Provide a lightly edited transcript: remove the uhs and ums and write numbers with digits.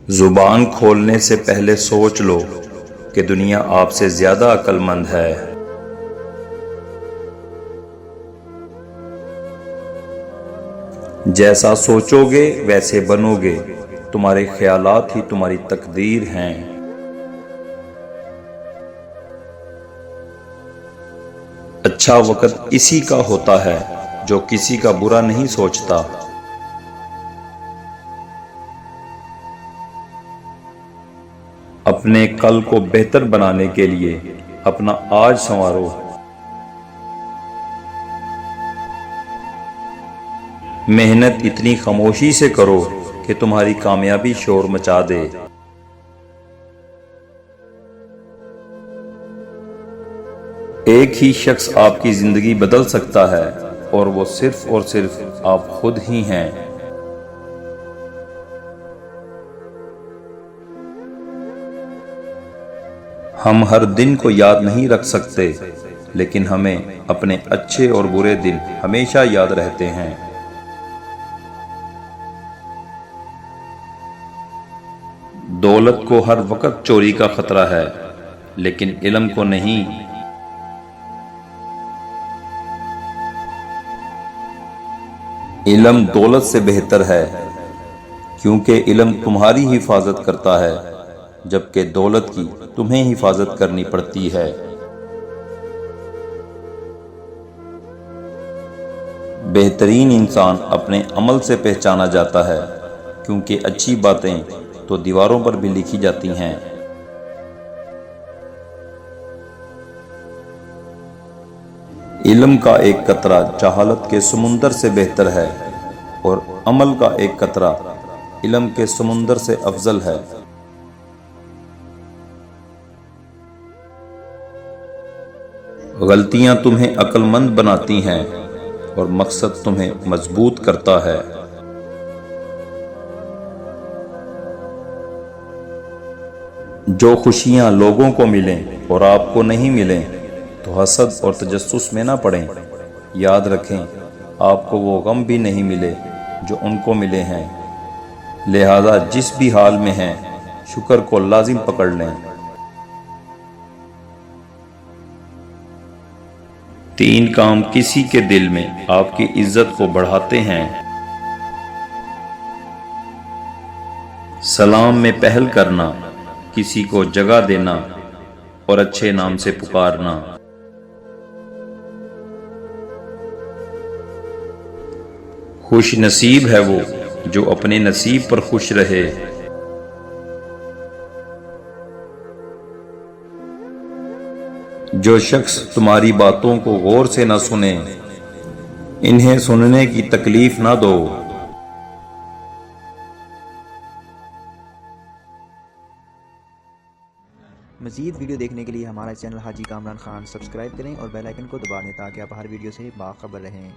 زبان کھولنے سے پہلے سوچ لو کہ دنیا آپ سے زیادہ عقل مند ہے۔ جیسا سوچو گے ویسے بنو گے، تمہارے خیالات ہی تمہاری تقدیر ہیں۔ اچھا وقت اسی کا ہوتا ہے جو کسی کا برا نہیں سوچتا۔ اپنے کل کو بہتر بنانے کے لیے اپنا آج سنوارو۔ محنت اتنی خاموشی سے کرو کہ تمہاری کامیابی شور مچا دے۔ ایک ہی شخص آپ کی زندگی بدل سکتا ہے اور وہ صرف اور صرف آپ خود ہی ہیں۔ ہم ہر دن کو یاد نہیں رکھ سکتے، لیکن ہمیں اپنے اچھے اور برے دن ہمیشہ یاد رہتے ہیں۔ دولت کو ہر وقت چوری کا خطرہ ہے، لیکن علم کو نہیں۔ علم دولت سے بہتر ہے، کیونکہ علم تمہاری حفاظت کرتا ہے، جبکہ دولت کی تمہیں حفاظت کرنی پڑتی ہے۔ بہترین انسان اپنے عمل سے پہچانا جاتا ہے، کیونکہ اچھی باتیں تو دیواروں پر بھی لکھی جاتی ہیں۔ علم کا ایک قطرہ جہالت کے سمندر سے بہتر ہے، اور عمل کا ایک قطرہ علم کے سمندر سے افضل ہے۔ غلطیاں تمہیں عقل مند بناتی ہیں، اور مقصد تمہیں مضبوط کرتا ہے۔ جو خوشیاں لوگوں کو ملیں اور آپ کو نہیں ملیں تو حسد اور تجسس میں نہ پڑیں۔ یاد رکھیں، آپ کو وہ غم بھی نہیں ملے جو ان کو ملے ہیں، لہذا جس بھی حال میں ہیں شکر کو لازم پکڑ لیں۔ 3 کام کسی کے دل میں آپ کی عزت کو بڑھاتے ہیں۔ سلام میں پہل کرنا، کسی کو جگہ دینا اور اچھے نام سے پکارنا۔ خوش نصیب ہے وہ جو اپنے نصیب پر خوش رہے۔ جو شخص تمہاری باتوں کو غور سے نہ سنے، انہیں سننے کی تکلیف نہ دو۔ مزید ویڈیو دیکھنے کے لیے ہمارا چینل حاجی کامران خان سبسکرائب کریں اور بیل آئیکن کو دبا دیں تاکہ آپ ہر ویڈیو سے باخبر رہیں۔